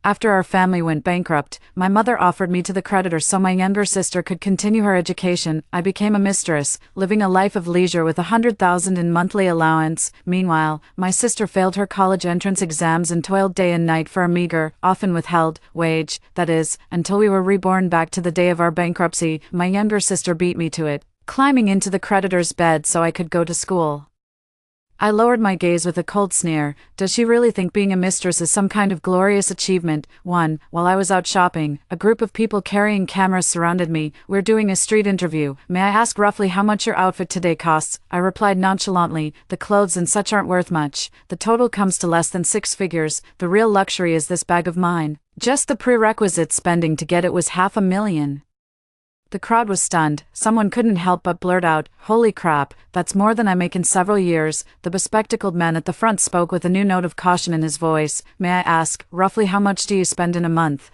After our family went bankrupt, my mother offered me to the creditors so my younger sister could continue her education. I became a mistress, living a life of leisure with 100,000 in monthly allowance. Meanwhile, my sister failed her college entrance exams and toiled day and night for a meager, often withheld, wage, that is, until we were reborn back to the day of our bankruptcy. My younger sister beat me to it, climbing into the creditor's bed so I could go to school. I lowered my gaze with a cold sneer. Does she really think being a mistress is some kind of glorious achievement? While I was out shopping, a group of people carrying cameras surrounded me. We're doing a street interview. May I ask roughly how much your outfit today costs? I replied nonchalantly. The clothes and such aren't worth much. The total comes to less than 6 figures. The real luxury is this bag of mine. Just the prerequisite spending to get it was $500,000. The crowd was stunned. Someone couldn't help but blurt out, "Holy crap, that's more than I make in several years." The bespectacled man at the front spoke with a new note of caution in his voice. May I ask, roughly how much do you spend in a month?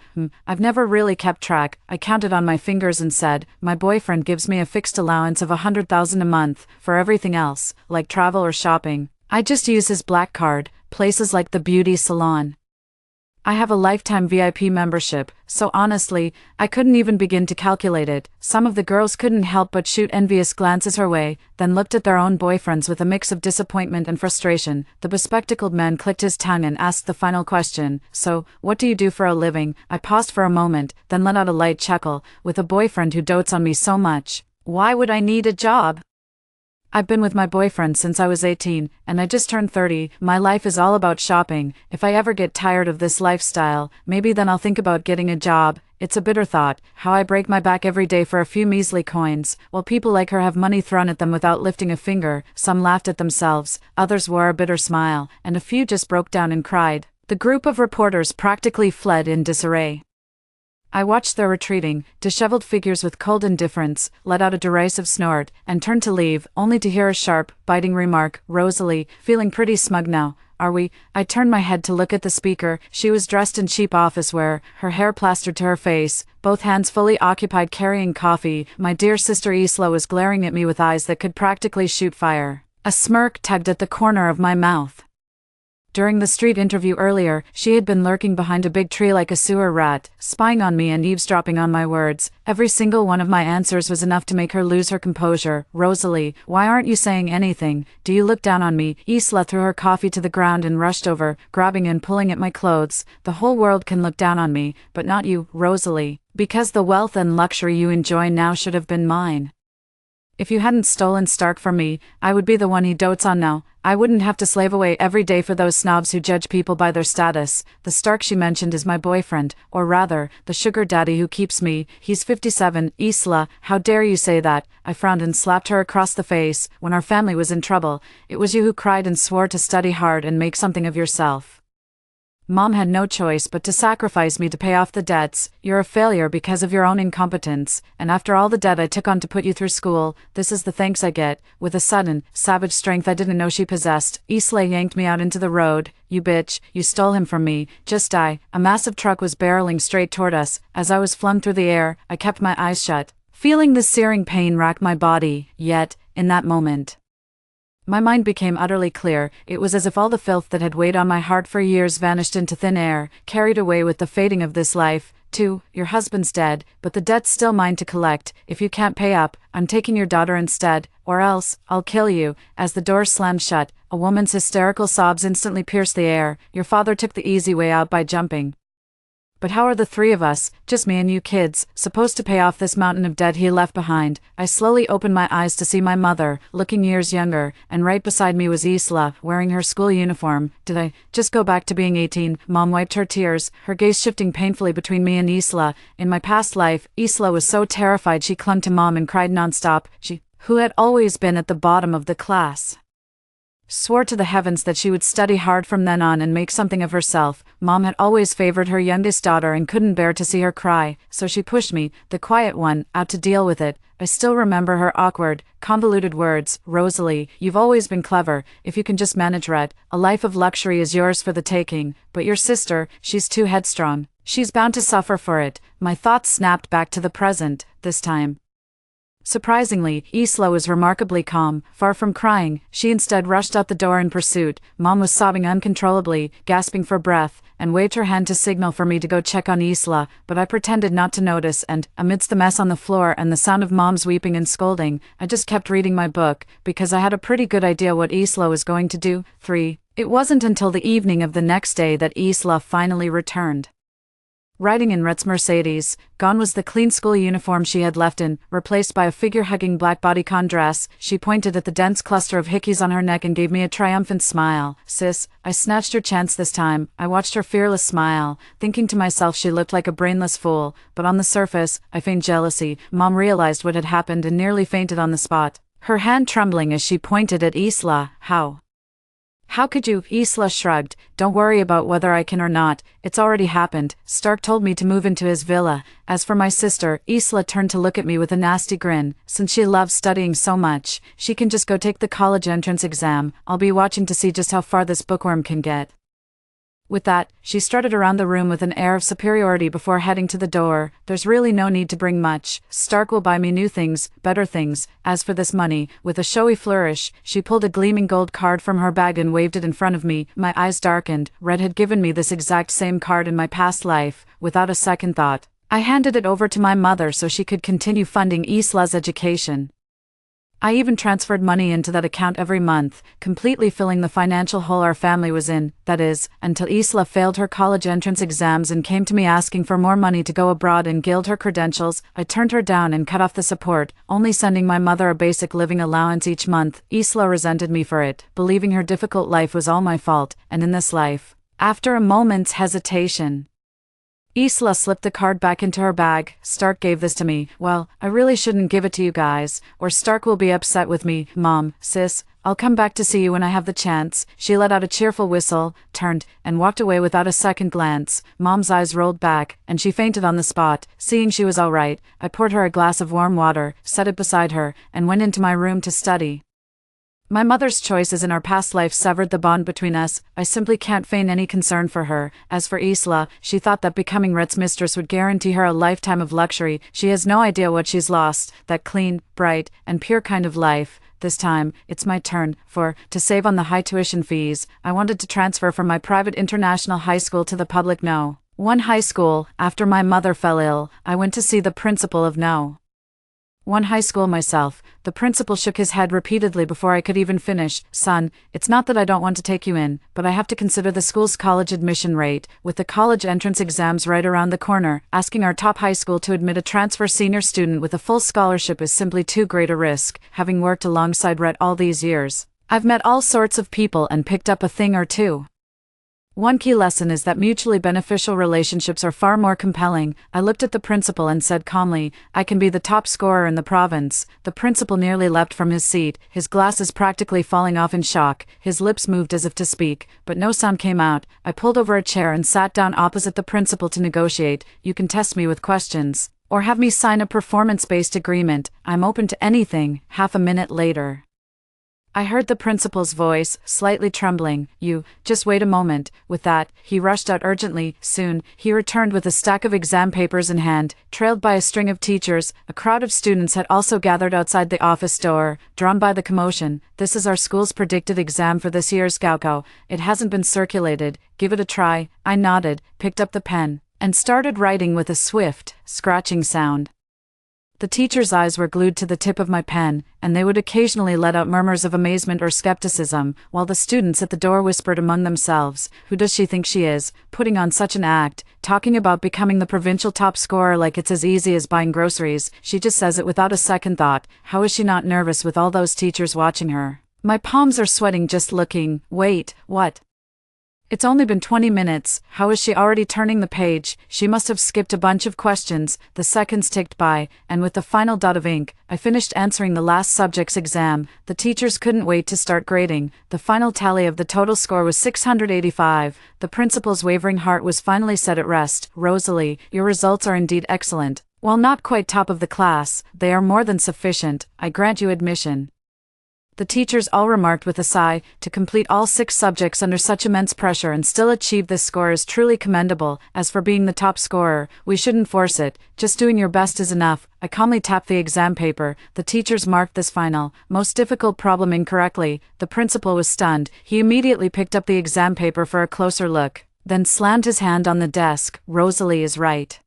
I've never really kept track. I counted on my fingers and said, my boyfriend gives me a fixed allowance of 100,000 a month. For everything else, like travel or shopping, I just use his black card, places like the beauty salon. I have a lifetime VIP membership, so honestly, I couldn't even begin to calculate it. Some of the girls couldn't help but shoot envious glances her way, then looked at their own boyfriends with a mix of disappointment and frustration. The bespectacled man clicked his tongue and asked the final question, "So, what do you do for a living?" I paused for a moment, then let out a light chuckle. With a boyfriend who dotes on me so much, why would I need a job? I've been with my boyfriend since I was 18, and I just turned 30. My life is all about shopping. If I ever get tired of this lifestyle, maybe then I'll think about getting a job. It's a bitter thought, how I break my back every day for a few measly coins, while people like her have money thrown at them without lifting a finger. Some laughed at themselves, others wore a bitter smile, and a few just broke down and cried. The group of reporters practically fled in disarray. I watched their retreating, disheveled figures with cold indifference, let out a derisive snort, and turned to leave, only to hear a sharp, biting remark. Rosalie, feeling pretty smug now, are we? I turned my head to look at the speaker. She was dressed in cheap office wear, her hair plastered to her face, both hands fully occupied carrying coffee. My dear sister Isla was glaring at me with eyes that could practically shoot fire. A smirk tugged at the corner of my mouth. During the street interview earlier, she had been lurking behind a big tree like a sewer rat, spying on me and eavesdropping on my words. Every single one of my answers was enough to make her lose her composure. Rosalie, why aren't you saying anything? Do you look down on me? Isla threw her coffee to the ground and rushed over, grabbing and pulling at my clothes. The whole world can look down on me, but not you, Rosalie, because the wealth and luxury you enjoy now should have been mine. If you hadn't stolen Stark from me, I would be the one he dotes on now. I wouldn't have to slave away every day for those snobs who judge people by their status. The Stark she mentioned is my boyfriend, or rather, the sugar daddy who keeps me. He's 57. Isla, how dare you say that? I frowned and slapped her across the face. When our family was in trouble, it was you who cried and swore to study hard and make something of yourself. Mom had no choice but to sacrifice me to pay off the debts. You're a failure because of your own incompetence, and after all the debt I took on to put you through school, this is the thanks I get. With a sudden, savage strength I didn't know she possessed, Isla yanked me out into the road. You bitch, you stole him from me. Just die. A massive truck was barreling straight toward us. As I was flung through the air, I kept my eyes shut, feeling the searing pain rack my body. Yet, in that moment, my mind became utterly clear. It was as if all the filth that had weighed on my heart for years vanished into thin air, carried away with the fading of this life. Too, your husband's dead, but the debt's still mine to collect. If you can't pay up, I'm taking your daughter instead, or else, I'll kill you. As the door slammed shut, a woman's hysterical sobs instantly pierced the air. Your father took the easy way out by jumping. But how are the three of us, just me and you kids, supposed to pay off this mountain of debt he left behind? I slowly opened my eyes to see my mother, looking years younger, and right beside me was Isla, wearing her school uniform. Did I just go back to being 18? Mom wiped her tears, her gaze shifting painfully between me and Isla. In my past life, Isla was so terrified she clung to Mom and cried nonstop. She, who had always been at the bottom of the class, swore to the heavens that she would study hard from then on and make something of herself. Mom had always favored her youngest daughter and couldn't bear to see her cry, so she pushed me, the quiet one, out to deal with it. I still remember her awkward, convoluted words. Rosalie, you've always been clever. If you can just manage Rhett, a life of luxury is yours for the taking. But your sister, she's too headstrong. She's bound to suffer for it. My thoughts snapped back to the present, this time. Surprisingly, Isla was remarkably calm. Far from crying, she instead rushed out the door in pursuit. Mom was sobbing uncontrollably, gasping for breath, and waved her hand to signal for me to go check on Isla, but I pretended not to notice and, amidst the mess on the floor and the sound of Mom's weeping and scolding, I just kept reading my book, because I had a pretty good idea what Isla was going to do. 3. It wasn't until the evening of the next day that Isla finally returned. Riding in Rhett's Mercedes, gone was the clean school uniform she had left in, replaced by a figure-hugging black bodycon dress. She pointed at the dense cluster of hickeys on her neck and gave me a triumphant smile. "Sis, I snatched your chance this time." I watched her fearless smile, thinking to myself she looked like a brainless fool, but on the surface, I feigned jealousy. Mom realized what had happened and nearly fainted on the spot, her hand trembling as she pointed at Isla. How could you?" Isla shrugged. "Don't worry about whether I can or not, it's already happened. Stark told me to move into his villa. As for my sister," Isla turned to look at me with a nasty grin, "since she loves studying so much, she can just go take the college entrance exam. I'll be watching to see just how far this bookworm can get." With that, she strutted around the room with an air of superiority before heading to the door. "There's really no need to bring much. Stark will buy me new things, better things. As for this money," with a showy flourish, she pulled a gleaming gold card from her bag and waved it in front of me. My eyes darkened. Red had given me this exact same card in my past life. Without a second thought, I handed it over to my mother so she could continue funding Isla's education. I even transferred money into that account every month, completely filling the financial hole our family was in, that is, until Isla failed her college entrance exams and came to me asking for more money to go abroad and gild her credentials. I turned her down and cut off the support, only sending my mother a basic living allowance each month. Isla resented me for it, believing her difficult life was all my fault, and in this life. After a moment's hesitation, Isla slipped the card back into her bag. "Stark gave this to me. Well, I really shouldn't give it to you guys, or Stark will be upset with me. Mom, sis, I'll come back to see you when I have the chance." She let out a cheerful whistle, turned, and walked away without a second glance. Mom's eyes rolled back, and she fainted on the spot. Seeing she was all right, I poured her a glass of warm water, set it beside her, and went into my room to study. My mother's choices in our past life severed the bond between us. I simply can't feign any concern for her. As for Isla, she thought that becoming Rhett's mistress would guarantee her a lifetime of luxury. She has no idea what she's lost, that clean, bright, and pure kind of life. This time, it's my turn, to save on the high tuition fees. I wanted to transfer from my private international high school to the public one high school. After my mother fell ill, I went to see the principal of one high school myself. The principal shook his head repeatedly before I could even finish. "Son, it's not that I don't want to take you in, but I have to consider the school's college admission rate. With the college entrance exams right around the corner, asking our top high school to admit a transfer senior student with a full scholarship is simply too great a risk." Having worked alongside Rhett all these years, I've met all sorts of people and picked up a thing or two. One key lesson is that mutually beneficial relationships are far more compelling. I looked at the principal and said calmly, "I can be the top scorer in the province." The principal nearly leapt from his seat, his glasses practically falling off in shock. His lips moved as if to speak, but no sound came out. I pulled over a chair and sat down opposite the principal to negotiate. "You can test me with questions, or have me sign a performance-based agreement. I'm open to anything." Half a minute later, I heard the principal's voice, slightly trembling. "You, just wait a moment." With that, he rushed out urgently. Soon, he returned with a stack of exam papers in hand, trailed by a string of teachers. A crowd of students had also gathered outside the office door, drawn by the commotion. "This is our school's predicted exam for this year's Gaokao. It hasn't been circulated. Give it a try." I nodded, picked up the pen, and started writing with a swift, scratching sound. The teacher's eyes were glued to the tip of my pen, and they would occasionally let out murmurs of amazement or skepticism, while the students at the door whispered among themselves, "Who does she think she is, putting on such an act, talking about becoming the provincial top scorer like it's as easy as buying groceries. She just says it without a second thought. How is she not nervous with all those teachers watching her?" My palms are sweating just looking. Wait, what? It's only been 20 minutes, how is she already turning the page? She must have skipped a bunch of questions. The seconds ticked by, and with the final dot of ink, I finished answering the last subject's exam. The teachers couldn't wait to start grading. The final tally of the total score was 685. The principal's wavering heart was finally set at rest. "Rosalie, your results are indeed excellent. While not quite top of the class, they are more than sufficient. I grant you admission." The teachers all remarked with a sigh, to complete all 6 subjects under such immense pressure and still achieve this score is truly commendable. As for being the top scorer, we shouldn't force it, just doing your best is enough. I calmly tapped the exam paper. The teachers marked this final, most difficult problem incorrectly. The principal was stunned. He immediately picked up the exam paper for a closer look, then slammed his hand on the desk. Rosalie is right.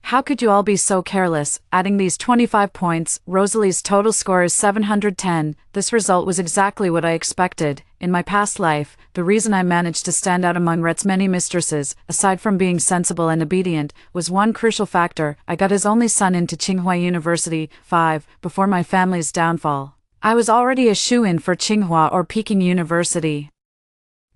How could you all be so careless? Adding these 25 points, Rosalie's total score is 710. This result was exactly what I expected. In my past life, the reason I managed to stand out among Rhett's many mistresses, aside from being sensible and obedient, was one crucial factor. I got his only son into Tsinghua University, 5, before my family's downfall. I was already a shoo-in for Tsinghua or Peking University.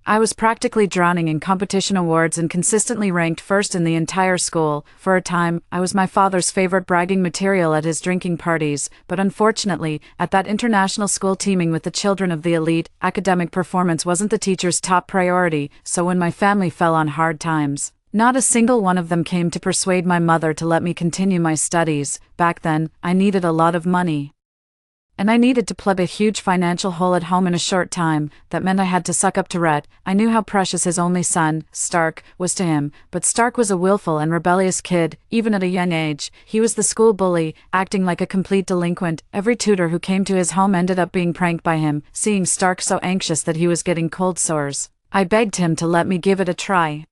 I was practically drowning in competition awards and consistently ranked first in the entire school. For a time, I was my father's favorite bragging material at his drinking parties, but unfortunately, at that international school teeming with the children of the elite, academic performance wasn't the teacher's top priority, so when my family fell on hard times, not a single one of them came to persuade my mother to let me continue my studies. Back then, I needed a lot of money. And I needed to plug a huge financial hole at home in a short time. That meant I had to suck up to Rhett. I knew how precious his only son, Stark, was to him, but Stark was a willful and rebellious kid, even at a young age. He was the school bully, acting like a complete delinquent. Every tutor who came to his home ended up being pranked by him, seeing Stark so anxious that he was getting cold sores. I begged him to let me give it a try.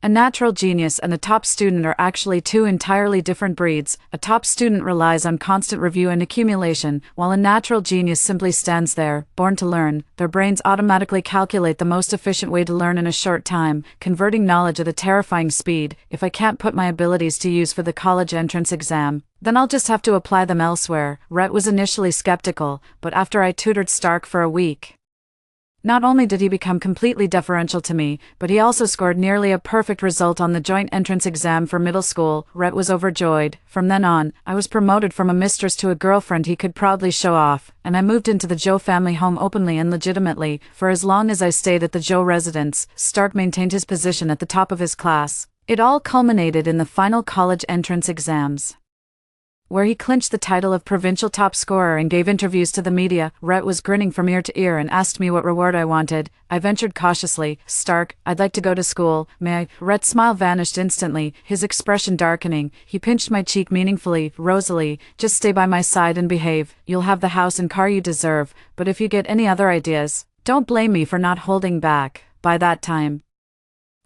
A natural genius and a top student are actually 2 entirely different breeds. A top student relies on constant review and accumulation, while a natural genius simply stands there, born to learn. Their brains automatically calculate the most efficient way to learn in a short time, converting knowledge at a terrifying speed. If I can't put my abilities to use for the college entrance exam, then I'll just have to apply them elsewhere. Rhett was initially skeptical, but after I tutored Stark for a week, not only did he become completely deferential to me, but he also scored nearly a perfect result on the joint entrance exam for middle school. Rhett was overjoyed. From then on, I was promoted from a mistress to a girlfriend he could proudly show off, and I moved into the Zhou family home openly and legitimately. For as long as I stayed at the Zhou residence, Stark maintained his position at the top of his class. It all culminated in the final college entrance exams, where he clinched the title of provincial top scorer and gave interviews to the media. Rhett was grinning from ear to ear and asked me what reward I wanted. I ventured cautiously, "Stark, I'd like to go to school, may I?" Rhett's smile vanished instantly, his expression darkening. He pinched my cheek meaningfully. "Rosalie, just stay by my side and behave. You'll have the house and car you deserve, but if you get any other ideas, don't blame me for not holding back." By that time,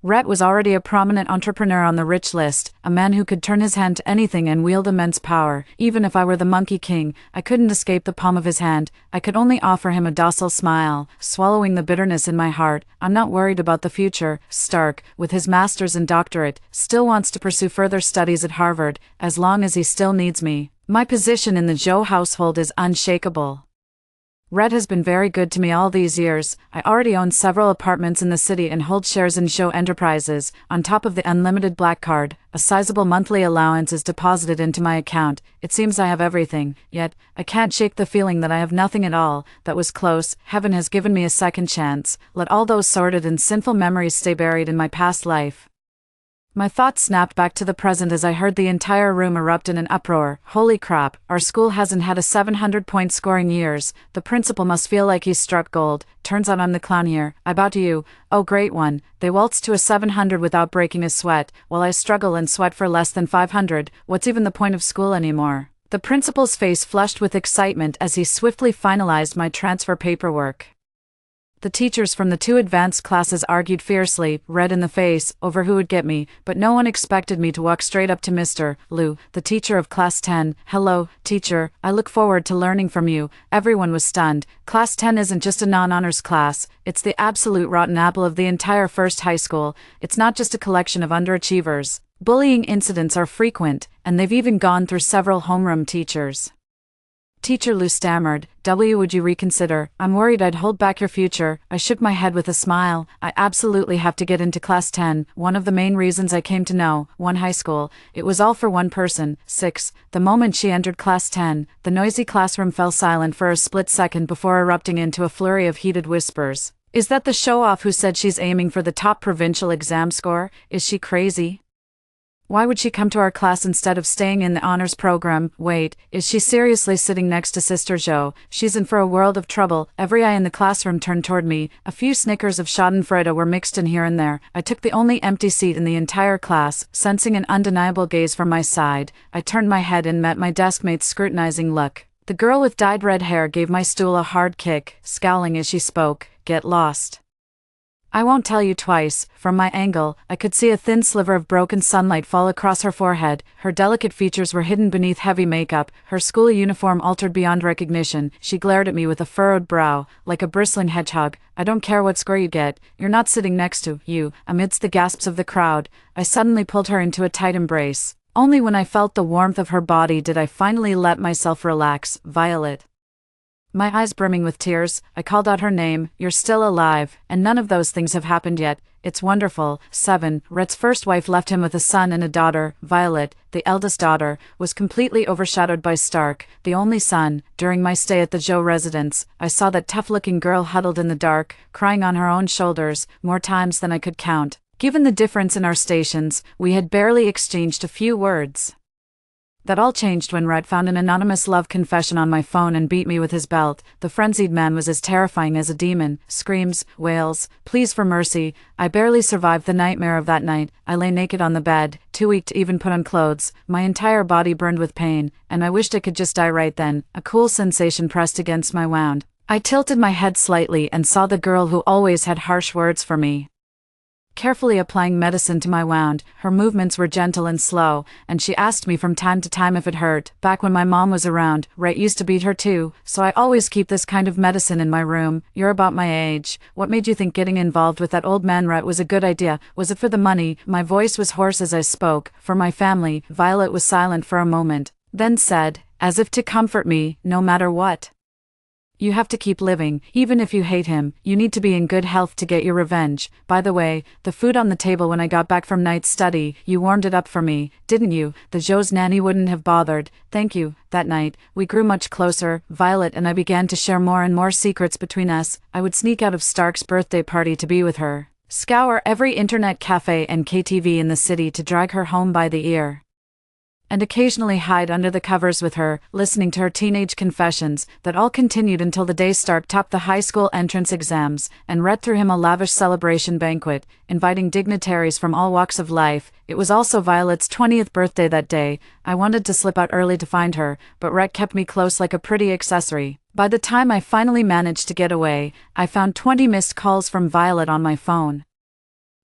Rhett was already a prominent entrepreneur on the rich list, a man who could turn his hand to anything and wield immense power. Even if I were the Monkey King, I couldn't escape the palm of his hand. I could only offer him a docile smile, swallowing the bitterness in my heart. I'm not worried about the future. Stark, with his master's and doctorate, still wants to pursue further studies at Harvard, as long as he still needs me. My position in the Zhou household is unshakable. Rhett has been very good to me all these years. I already own several apartments in the city and hold shares in Zhou Enterprises. On top of the unlimited black card, a sizable monthly allowance is deposited into my account. It seems I have everything, yet I can't shake the feeling that I have nothing at all. That was close. Heaven has given me a second chance. Let all those sordid and sinful memories stay buried in my past life. My thoughts snapped back to the present as I heard the entire room erupt in an uproar. Holy crap, our school hasn't had a 700-point scoring years. The principal must feel like he's struck gold. Turns out I'm the clown here. I bow to you. Oh, great one. They waltzed to a 700 without breaking a sweat, while I struggle and sweat for less than 500. What's even the point of school anymore? The principal's face flushed with excitement as he swiftly finalized my transfer paperwork. The teachers from the 2 advanced classes argued fiercely, red in the face, over who would get me, but no one expected me to walk straight up to Mr. Liu, the teacher of Class 10. "Hello, teacher, I look forward to learning from you." Everyone was stunned. Class 10 isn't just a non-honors class, it's the absolute rotten apple of the entire first high school. It's not just a collection of underachievers. Bullying incidents are frequent, and they've even gone through several homeroom teachers. Teacher Liu stammered, would you reconsider? I'm worried I'd hold back your future." I shook my head with a smile. "I absolutely have to get into Class 10. One of the main reasons I came to know one high school. It was all for one person, 6. The moment she entered Class 10, the noisy classroom fell silent for a split second before erupting into a flurry of heated whispers. "Is that the show-off who said she's aiming for the top provincial exam score? Is she crazy?" Why would she come to our class instead of staying in the honors program? Wait, is she seriously sitting next to Sister Jo? She's in for a world of trouble. Every eye in the classroom turned toward me. A few snickers of schadenfreude were mixed in here and there. I took the only empty seat in the entire class, sensing an undeniable gaze from my side. I turned my head and met my deskmate's scrutinizing look. The girl with dyed red hair gave my stool a hard kick, scowling as she spoke. Get lost. I won't tell you twice. From my angle, I could see a thin sliver of broken sunlight fall across her forehead. Her delicate features were hidden beneath heavy makeup, her school uniform altered beyond recognition. She glared at me with a furrowed brow, like a bristling hedgehog. I don't care what score you get, you're not sitting next to you. Amidst the gasps of the crowd, I suddenly pulled her into a tight embrace. Only when I felt the warmth of her body did I finally let myself relax. Violet. My eyes brimming with tears, I called out her name. You're still alive, and none of those things have happened yet. It's wonderful. 7. Rhett's first wife left him with a son and a daughter. Violet, the eldest daughter, was completely overshadowed by Stark, the only son. During my stay at the Jo residence, I saw that tough-looking girl huddled in the dark, crying on her own shoulders, more times than I could count. Given the difference in our stations, we had barely exchanged a few words. That all changed when Rhett found an anonymous love confession on my phone and beat me with his belt. The frenzied man was as terrifying as a demon. Screams, wails, pleas for mercy. I barely survived the nightmare of that night. I lay naked on the bed, too weak to even put on clothes. My entire body burned with pain, and I wished I could just die right then. A cool sensation pressed against my wound. I tilted my head slightly and saw the girl who always had harsh words for me. Carefully applying medicine to my wound, her movements were gentle and slow, and she asked me from time to time if it hurt. Back when my mom was around, Rhett used to beat her too, so I always keep this kind of medicine in my room. You're about my age. What made you think getting involved with that old man Rhett was a good idea? Was it for the money? My voice was hoarse as I spoke. For my family. Violet was silent for a moment, then said, as if to comfort me, no matter what. You have to keep living, even if you hate him. You need to be in good health to get your revenge. By the way, the food on the table when I got back from night study, you warmed it up for me, didn't you? The Jo's nanny wouldn't have bothered. Thank you. That night, we grew much closer. Violet and I began to share more and more secrets between us. I would sneak out of Stark's birthday party to be with her, scour every internet cafe and KTV in the city to drag her home by the ear, and occasionally hide under the covers with her, listening to her teenage confessions. That all continued until the day Stark topped the high school entrance exams, and Rhett threw him a lavish celebration banquet, inviting dignitaries from all walks of life. It was also Violet's 20th birthday that day. I wanted to slip out early to find her, but Rhett kept me close like a pretty accessory. By the time I finally managed to get away, I found 20 missed calls from Violet on my phone.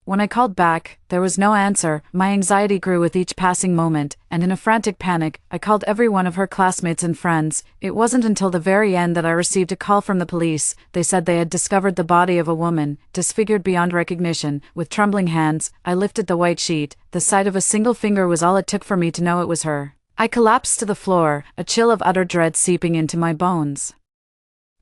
When I called back, there was no answer. My anxiety grew with each passing moment, and in a frantic panic, I called every one of her classmates and friends. It wasn't until the very end that I received a call from the police. They said they had discovered the body of a woman, disfigured beyond recognition. With trembling hands, I lifted the white sheet. The sight of a single finger was all it took for me to know it was her. I collapsed to the floor, a chill of utter dread seeping into my bones.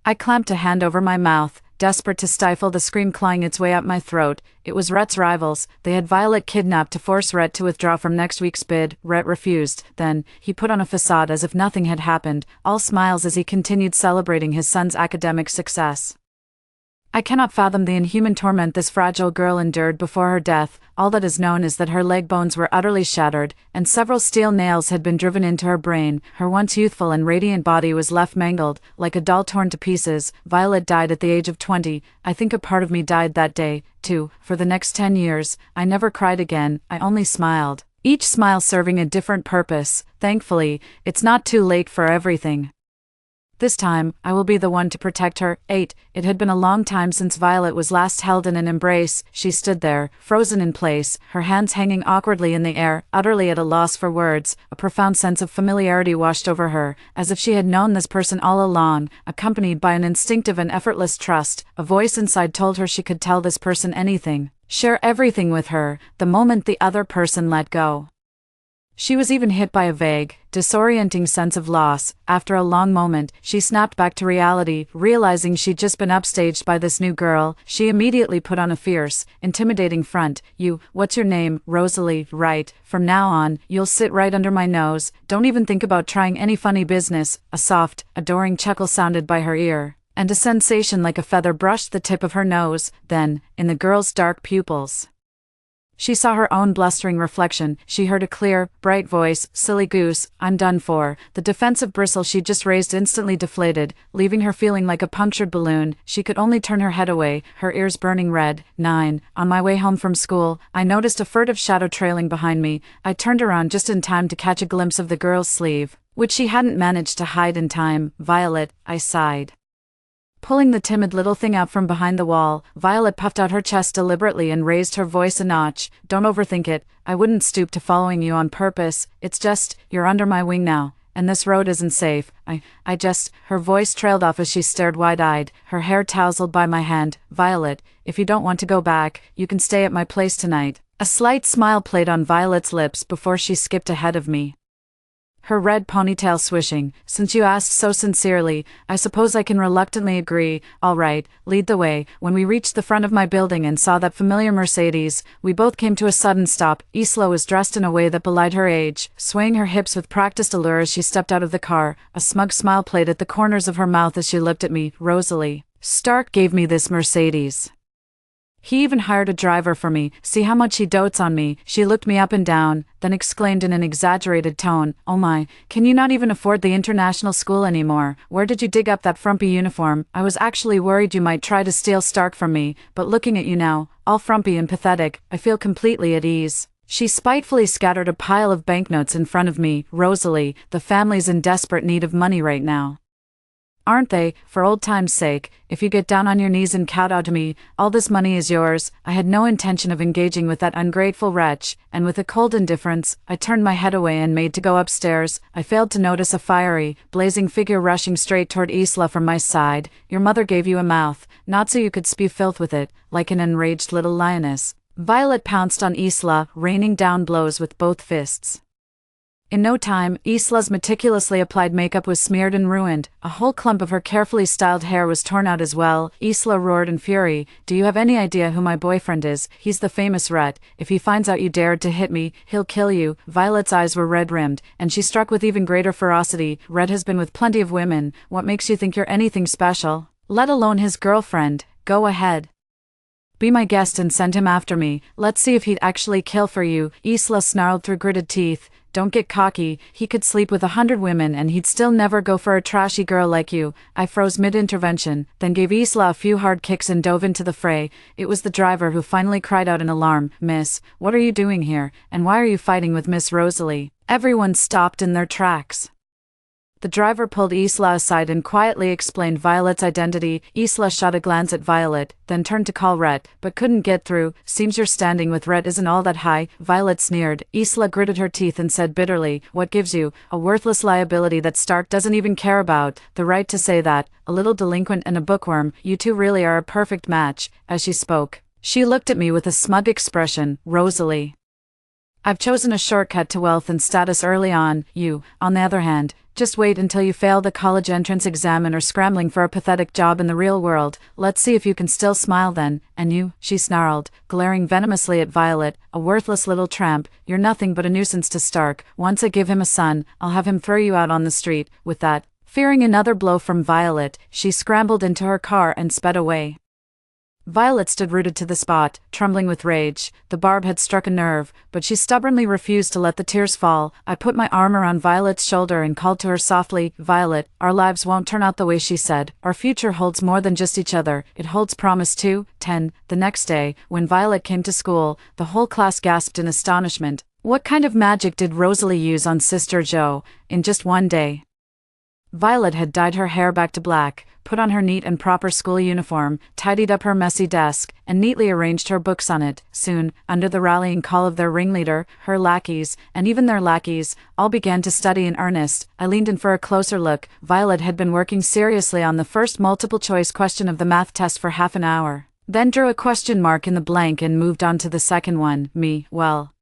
I clamped a hand over my mouth, desperate to stifle the scream clawing its way up my throat. It was Rhett's rivals. They had Violet kidnapped to force Rhett to withdraw from next week's bid. Rhett refused. Then, he put on a facade as if nothing had happened, all smiles as he continued celebrating his son's academic success. I cannot fathom the inhuman torment this fragile girl endured before her death. All that is known is that her leg bones were utterly shattered, and several steel nails had been driven into her brain. Her once youthful and radiant body was left mangled, like a doll torn to pieces. Violet died at the age of 20. I think a part of me died that day, too. For the next 10 years, I never cried again, I only smiled. Each smile serving a different purpose. Thankfully, it's not too late for everything. This time, I will be the one to protect her. 8. It had been a long time since Violet was last held in an embrace. She stood there, frozen in place, her hands hanging awkwardly in the air, utterly at a loss for words. A profound sense of familiarity washed over her, as if she had known this person all along, accompanied by an instinctive and effortless trust. A voice inside told her she could tell this person anything, share everything with her, the moment the other person let go. She was even hit by a vague, disorienting sense of loss. After a long moment, she snapped back to reality, realizing she'd just been upstaged by this new girl. She immediately put on a fierce, intimidating front. What's your name? Rosalie, right. From now on, you'll sit right under my nose. Don't even think about trying any funny business. A soft, adoring chuckle sounded by her ear, and a sensation like a feather brushed the tip of her nose. Then, in the girl's dark pupils, She saw her own blustering reflection. She heard a clear, bright voice, "Silly goose, I'm done for." The defensive bristle she'd just raised instantly deflated, leaving her feeling like a punctured balloon. She could only turn her head away, her ears burning red. 9. On my way home from school, I noticed a furtive shadow trailing behind me. I turned around just in time to catch a glimpse of the girl's sleeve, which she hadn't managed to hide in time. "Violet," I sighed. Pulling the timid little thing out from behind the wall, Violet puffed out her chest deliberately and raised her voice a notch. "Don't overthink it. I wouldn't stoop to following you on purpose. It's just, you're under my wing now, and this road isn't safe. I just..." Her voice trailed off as she stared wide-eyed, her hair tousled by my hand. "Violet, if you don't want to go back, you can stay at my place tonight." A slight smile played on Violet's lips before she skipped ahead of me, her red ponytail swishing. "Since you asked so sincerely, I suppose I can reluctantly agree. All right, lead the way." When we reached the front of my building and saw that familiar Mercedes, we both came to a sudden stop. Isla was dressed in a way that belied her age, swaying her hips with practiced allure as she stepped out of the car. A smug smile played at the corners of her mouth as she looked at me. "Rosalie, Stark gave me this Mercedes. He even hired a driver for me. See how much he dotes on me." She looked me up and down, then exclaimed in an exaggerated tone, "Oh my, can you not even afford the international school anymore? Where did you dig up that frumpy uniform? I was actually worried you might try to steal Stark from me, but looking at you now, all frumpy and pathetic, I feel completely at ease." She spitefully scattered a pile of banknotes in front of me. "Rosalie, the family's in desperate need of money right now, aren't they? For old time's sake, if you get down on your knees and kowtow to me, all this money is yours." I had no intention of engaging with that ungrateful wretch, and with a cold indifference, I turned my head away and made to go upstairs. I failed to notice a fiery, blazing figure rushing straight toward Isla from my side. "Your mother gave you a mouth, not so you could spew filth with it, like an enraged little lioness." Violet pounced on Isla, raining down blows with both fists. In no time, Isla's meticulously applied makeup was smeared and ruined. A whole clump of her carefully styled hair was torn out as well. Isla roared in fury. "Do you have any idea who my boyfriend is? He's the famous Rhett. If he finds out you dared to hit me, he'll kill you." Violet's eyes were red-rimmed, and she struck with even greater ferocity. "Rhett has been with plenty of women. What makes you think you're anything special? Let alone his girlfriend. Go ahead, be my guest and send him after me. Let's see if he'd actually kill for you." Isla snarled through gritted teeth. "Don't get cocky. He could sleep with 100 women and he'd still never go for a trashy girl like you." I froze mid-intervention, then gave Isla a few hard kicks and dove into the fray. It was the driver who finally cried out in alarm, "Miss, what are you doing here, and why are you fighting with Miss Rosalie?" Everyone stopped in their tracks. The driver pulled Isla aside and quietly explained Violet's identity. Isla shot a glance at Violet, then turned to call Rhett, but couldn't get through. "Seems your standing with Rhett isn't all that high." Violet sneered. Isla gritted her teeth and said bitterly, "What gives you, a worthless liability that Stark doesn't even care about, the right to say that? A little delinquent and a bookworm, you two really are a perfect match." As she spoke, she looked at me with a smug expression. "Rosalie, I've chosen a shortcut to wealth and status early on. You, on the other hand, just wait until you fail the college entrance exam and are scrambling for a pathetic job in the real world. Let's see if you can still smile then. And you," she snarled, glaring venomously at Violet, "a worthless little tramp, you're nothing but a nuisance to Stark. Once I give him a son, I'll have him throw you out on the street." With that, fearing another blow from Violet, she scrambled into her car and sped away. Violet stood rooted to the spot, trembling with rage. The barb had struck a nerve, but she stubbornly refused to let the tears fall. I put my arm around Violet's shoulder and called to her softly, "Violet, our lives won't turn out the way she said. Our future holds more than just each other. It holds promise too." 10. The next day, when Violet came to school, the whole class gasped in astonishment. What kind of magic did Rosalie use on Sister Jo, in just one day? Violet had dyed her hair back to black, put on her neat and proper school uniform, tidied up her messy desk, and neatly arranged her books on it. Soon, under the rallying call of their ringleader, her lackeys, and even their lackeys, all began to study in earnest. I leaned in for a closer look. Violet had been working seriously on the first multiple-choice question of the math test for half an hour, then drew a question mark in the blank and moved on to the second one. Me, well,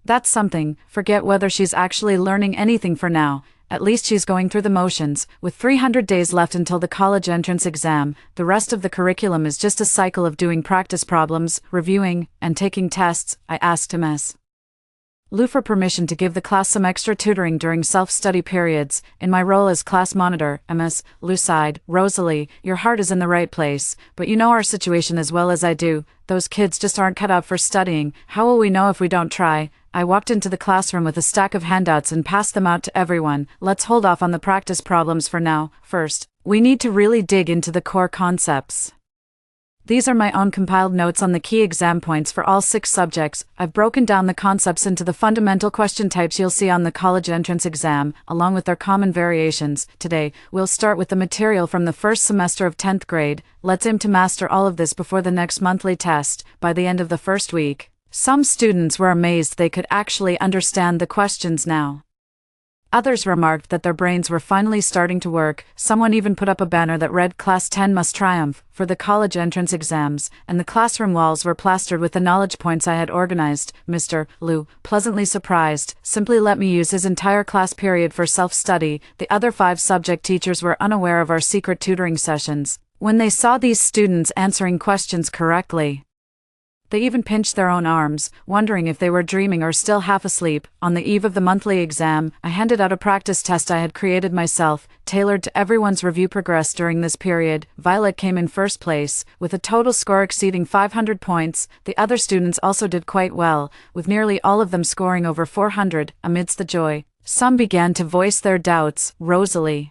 that's something. Forget whether she's actually learning anything for now. At least she's going through the motions. With 300 days left until the college entrance exam, the rest of the curriculum is just a cycle of doing practice problems, reviewing, and taking tests. I asked him as Lou for permission to give the class some extra tutoring during self-study periods. In my role as class monitor, MS, Lou sighed. Rosalie, your heart is in the right place, but you know our situation as well as I do. Those kids just aren't cut out for studying. How will we know if we don't try? I walked into the classroom with a stack of handouts and passed them out to everyone. Let's hold off on the practice problems for now. First, we need to really dig into the core concepts. These are my own compiled notes on the key exam points for all 6 subjects. I've broken down the concepts into the fundamental question types you'll see on the college entrance exam, along with their common variations. Today, we'll start with the material from the first semester of 10th grade. Let's aim to master all of this before the next monthly test, by the end of the first week. Some students were amazed they could actually understand the questions now. Others remarked that their brains were finally starting to work. Someone even put up a banner that read Class 10 must triumph for the college entrance exams, and the classroom walls were plastered with the knowledge points I had organized. Mr. Lou, pleasantly surprised, simply let me use his entire class period for self-study. The other 5 subject teachers were unaware of our secret tutoring sessions. When they saw these students answering questions correctly, they even pinched their own arms, wondering if they were dreaming or still half asleep. On the eve of the monthly exam, I handed out a practice test I had created myself, tailored to everyone's review progress during this period. Violet came in first place, with a total score exceeding 500 points. The other students also did quite well, with nearly all of them scoring over 400. Amidst the joy, some began to voice their doubts. Rosalie,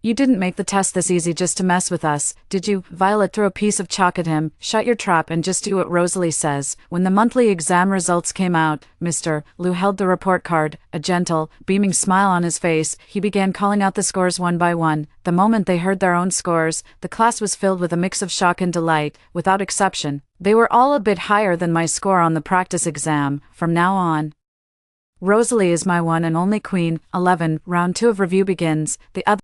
you didn't make the test this easy just to mess with us, did you? Violet threw a piece of chalk at him. Shut your trap and just do what Rosalie says. When the monthly exam results came out, Mr. Lou held the report card, a gentle, beaming smile on his face. He began calling out the scores one by one. The moment they heard their own scores, the class was filled with a mix of shock and delight. Without exception, they were all a bit higher than my score on the practice exam. From now on, Rosalie is my one and only queen. 11. Round 2 of review begins. The other